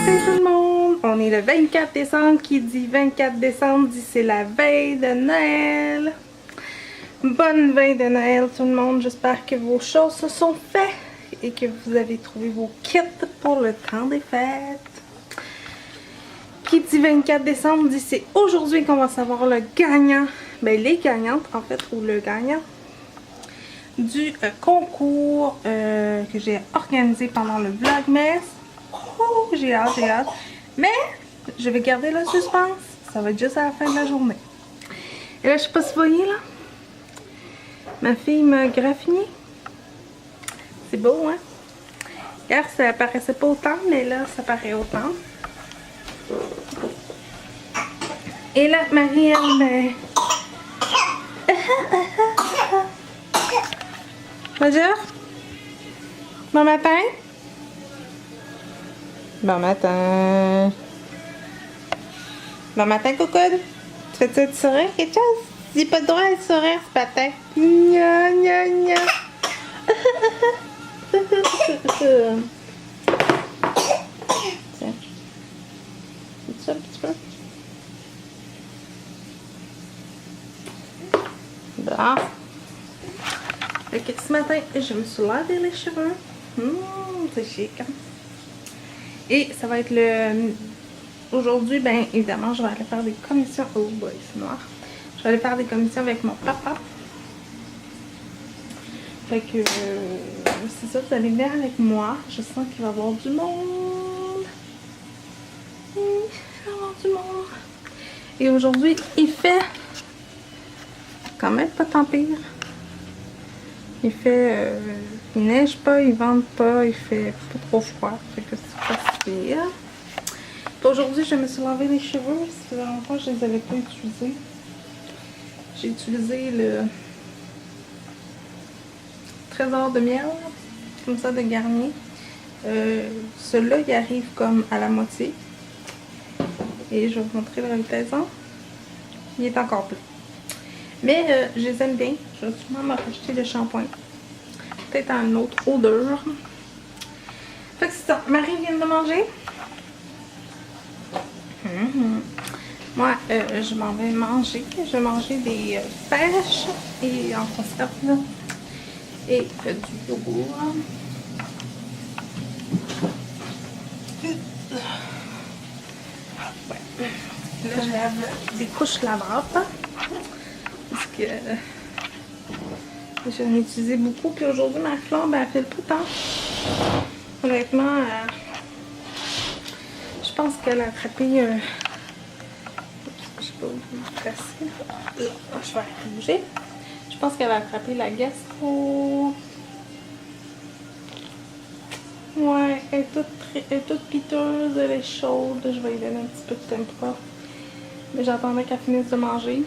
matin tout le monde! On est le 24 décembre, qui dit 24 décembre dit c'est la veille de Noël. Bonne veille de Noël tout le monde, j'espère que vos choses se sont faites et que vous avez trouvé vos kits pour le temps des fêtes. Qui dit 24 décembre dit c'est aujourd'hui qu'on va savoir le gagnant, ben les gagnantes en fait, ou le gagnant du concours que j'ai organisé pendant le Vlogmas. Oh, j'ai hâte, j'ai hâte. Mais je vais garder le suspense. Ça va être juste à la fin de la journée. Et là, je sais pas si vous voyez là. Ma fille m'a graffiné. C'est beau, hein? Hier, ça paraissait pas autant, mais là, ça paraît autant. Et là, Marie, elle, ben... Bonjour. Bon matin. Bon matin. Bon matin, Coucoude. Tu fais-tu un sourire, quelque chose? Dis pas de droit à sourire ce matin. Gna, gna, gna. Tiens. C'est ça un petit peu. Bon. Fait que ce matin, je me suis lavé les cheveux. C'est chic, hein? Et ça va être le... Aujourd'hui, ben évidemment, je vais aller faire des commissions. Oh boy, c'est noir. Je vais aller faire des commissions avec mon papa. Fait que c'est ça, vous allez venir avec moi. Je sens qu'il va y avoir du monde. Il va y avoir du monde. Et aujourd'hui, il fait quand même pas tant pire. Il fait... il neige pas, il vente pas, il fait pas trop froid. Fait que c'est pas si pire. Aujourd'hui, je me suis lavé les cheveux. Ça faisait longtemps que je les avais pas utilisés. J'ai utilisé le trésor de miel, comme ça, de Garnier. Celui-là, il arrive comme à la moitié. Et je vais vous montrer le résultat. Il est encore plein. Mais je les aime bien. Je vais sûrement me racheter le shampoing. Peut-être à une autre odeur. Fait que c'est ça. Marie vient de manger. Moi, je m'en vais manger. Je vais manger des pêches et en conserve et du yogourt. Ouais. Là, je lave des couches lavables parce que j'en ai utilisé beaucoup. Puis aujourd'hui, ma flambe, elle fait le tout temps. Honnêtement, je pense qu'elle a attrapé... je sais pas où vous placer. Je vais arrêter de bouger. Je pense qu'elle a attrapé la gastro. Ouais, elle est toute piteuse, elle est chaude. Je vais lui donner un petit peu de tempo. Mais j'attendais qu'elle finisse de manger.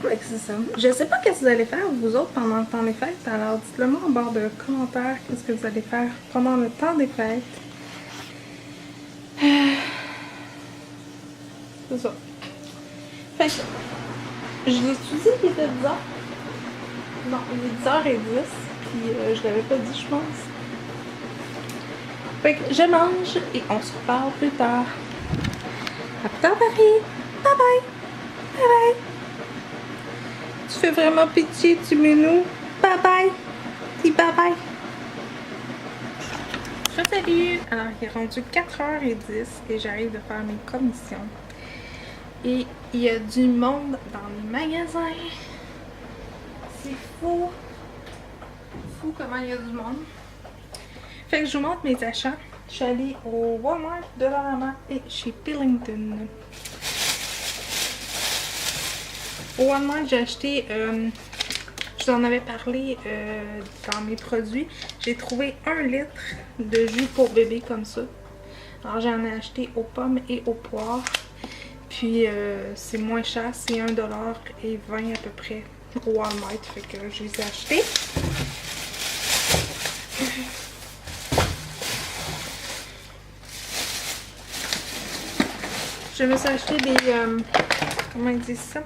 Ouais, c'est ça. Je sais pas qu'est-ce que vous allez faire, vous autres, pendant le temps des fêtes. Alors, dites-le moi en barre de commentaires. Qu'est-ce que vous allez faire pendant le temps des fêtes. C'est ça. Fait que, je l'ai utilisé, il était 10h. Non, il est 10h10. Puis, je l'avais pas dit, je pense. Fait que, je mange et on se reparle plus tard. À plus tard, Marie. Bye bye. Bye bye. Tu fais vraiment pitié, tu minou. Bye bye. Dis bye bye. Salut. Alors, il est rendu 4h10 et j'arrive de faire mes commissions. Et il y a du monde dans les magasins. C'est fou. Fou comment il y a du monde. Fait que je vous montre mes achats. Je suis allée au Walmart, Dollarama et chez Pillington. Au Walmart, j'ai acheté, je vous en avais parlé dans mes produits. J'ai trouvé 1 litre de jus pour bébé comme ça. Alors j'en ai acheté aux pommes et aux poires. Puis c'est moins cher, c'est 1$ et 20 à peu près au Walmart. Fait que je les ai achetés. Je me suis acheté des... comment ils disent ça?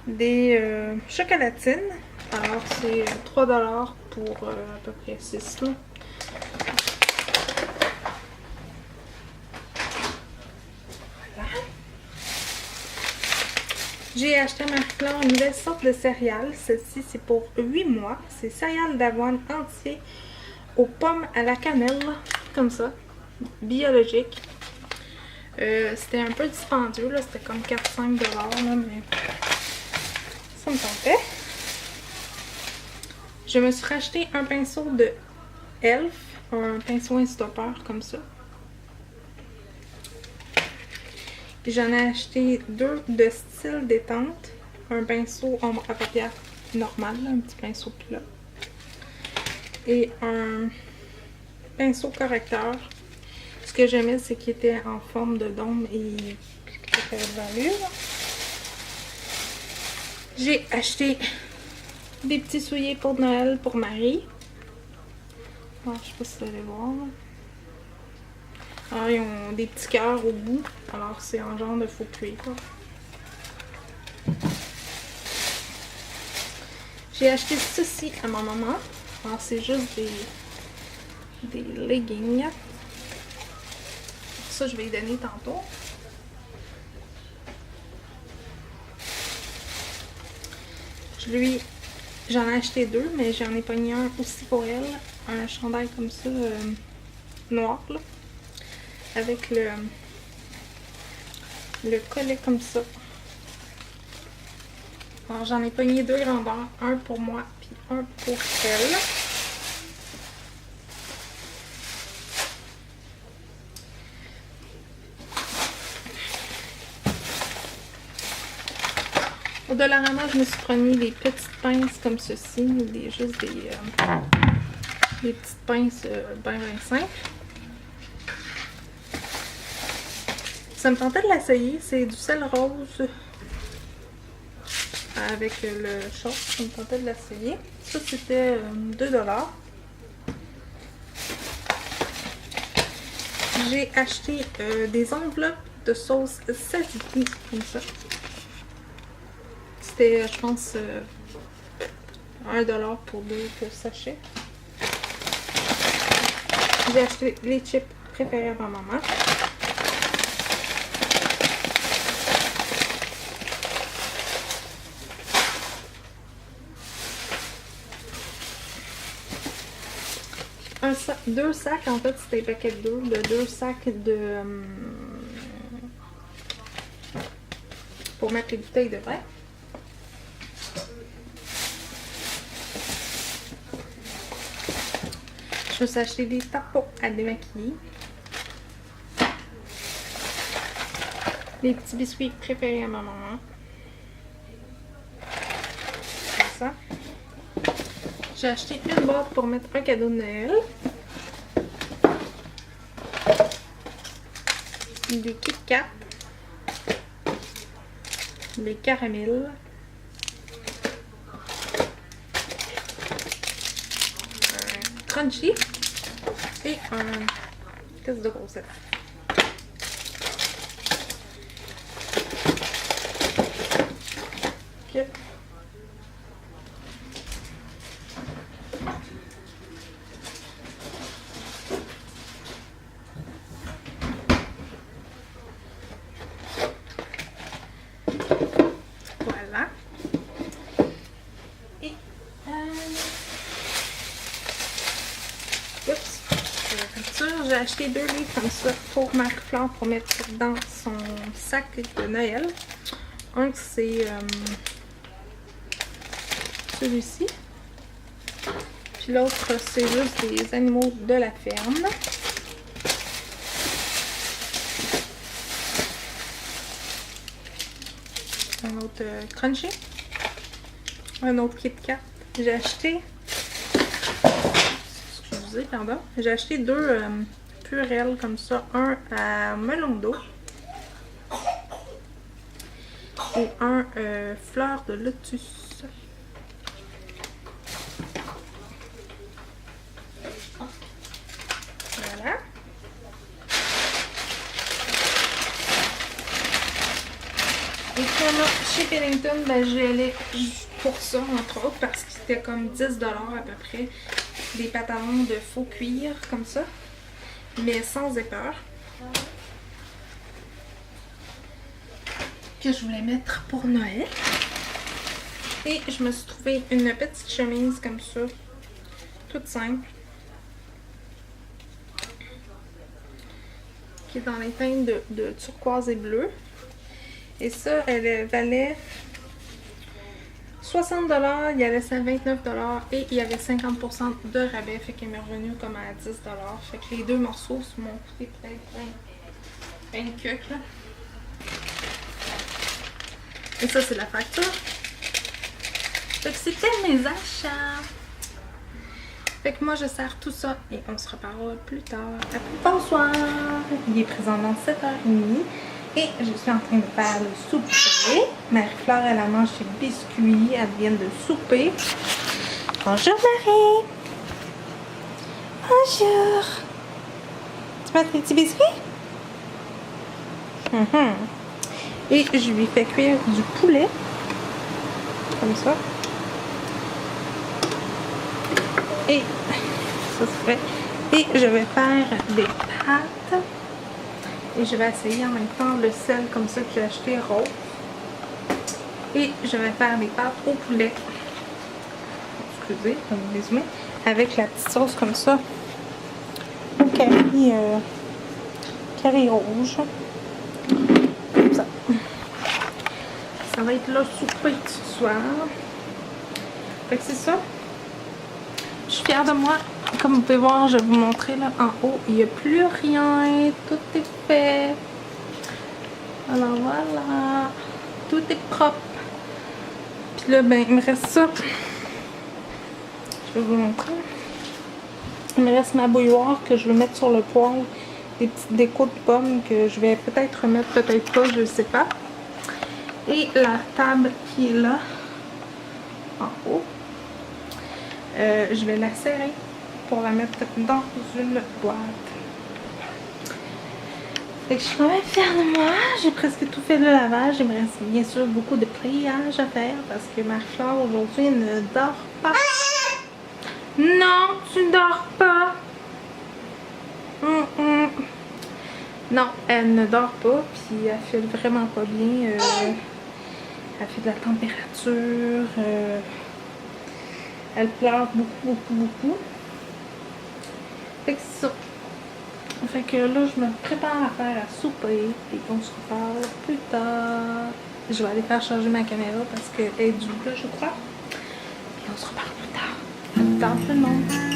Des chocolatines. Alors c'est 3$ pour à peu près 6 là. J'ai acheté à Marie-Claude une nouvelle sorte de céréales. Celle-ci, c'est pour 8 mois. C'est céréales d'avoine entier aux pommes à la cannelle. Comme ça. Biologique. C'était un peu dispendieux, là. C'était comme 4-5 $, là, mais ça me tentait. Je me suis racheté un pinceau de Elf. Un pinceau instoppeur comme ça. J'en ai acheté 2 de style détente. Un pinceau ombre à paupières normal, là, un petit pinceau plat. Et un pinceau correcteur. Ce que j'aimais, c'est qu'il était en forme de dôme et qui fait de l'allure. J'ai acheté des petits souliers pour Noël pour Marie. Alors, je sais pas si vous allez voir. Là. Alors, ils ont des petits cœurs au bout. Alors, c'est en genre de faux cuir. J'ai acheté ceci à ma maman. Alors, c'est juste des leggings. Ça, je vais lui donner tantôt. J'en ai acheté 2, mais j'en ai pogné un aussi pour elle. Un chandail comme ça, noir, là. Avec le collet comme ça. Alors j'en ai pogné 2 grandeurs, un pour moi puis un pour elle. Au Dollarama, je me suis pris des petites pinces comme ceci, juste des petites pinces bien simples. Ça me tentait de l'essayer, c'est du sel rose avec le short, ça me tentait de l'essayer. Ça c'était 2 $. J'ai acheté des enveloppes de sauce tzatziki comme ça. C'était je pense 1 $ pour 2 sachets. J'ai acheté les chips préférés à ma maman. Deux sacs, en fait, c'était un paquet d'eau, de 2 sacs de pour mettre les bouteilles de vin. Je me suis acheté des tampons à démaquiller. Les petits biscuits préférés à ma maman. Comme ça. J'ai acheté une boîte pour mettre un cadeau de Noël. Des Kit Kat. Des caramels. Un crunchy. Et un caisse de grossettes. Okay. Voilà. Et j'ai acheté 2 livres comme ça pour Marie-Claude pour mettre dans son sac de Noël. Un c'est celui-ci. Puis l'autre c'est juste des animaux de la ferme. Un autre crunchy. Un autre Kit Kat. J'ai acheté... Excusez, pardon. J'ai acheté 2 purelles comme ça. Un à melon d'eau. Et un fleur de lotus. Voilà. Et finalement, chez Pennington, ben, j'y allais pour ça, entre autres, parce que c'était comme 10 $ à peu près. Des pantalons de faux cuir, comme ça, mais sans épaisseur. que je voulais mettre pour Noël. Et je me suis trouvé une petite chemise comme ça, toute simple, qui est dans les teintes de turquoise et bleu. Et ça, elle valait 60 $, il y avait ça à 29 $ et il y avait 50% de rabais, fait qu'elle m'est revenue comme à 10 $. Fait que les deux morceaux m'ont coûté peut-être 20 cucs, là. Et ça, c'est la facture. Fait que c'était mes achats. Fait que moi, je sers tout ça et on se reparlera plus tard. Bonsoir! Il est présentement 7h30 et je suis en train de faire le souper. Marie-Fleur, elle a mangé ses biscuits. Elle vient de souper. Bonjour, Marie! Bonjour! Tu manges tes petits biscuits? Et je lui fais cuire du poulet. Comme ça. Et ça c'est fait. Et je vais faire des pâtes. Et je vais essayer en même temps le sel comme ça que j'ai acheté rose. Et je vais faire des pâtes au poulet. Excusez, comme résumé. Avec la petite sauce comme ça. Au curry rouge. Comme ça. Ça va être le souper ce soir. Fait que c'est ça. Je suis fière de moi. Comme vous pouvez voir, je vais vous montrer là en haut. Il n'y a plus rien. Tout est fait. Alors voilà. Tout est propre. Puis là, ben, il me reste ça. Je vais vous montrer. Il me reste ma bouilloire que je vais mettre sur le poêle. Des petites décos de pommes que je vais peut-être remettre, peut-être pas, je ne sais pas. Et la table qui est là, en haut. Je vais la serrer pour la mettre dans une boîte. Fait que je suis quand même fière de moi. J'ai presque tout fait le lavage. Il me reste bien sûr beaucoup de pliage à faire parce que Marie-Fleur aujourd'hui ne dort pas. Non, tu dors pas. Non, elle ne dort pas. Puis elle fait vraiment pas bien. Elle fait de la température. Elle pleure beaucoup. Fait que c'est ça. Fait que là, je me prépare à faire à souper. Et on se reparle plus tard. Je vais aller faire charger ma caméra parce qu'elle est due là, je crois. Et on se reparle plus tard. À plus tard tout le monde.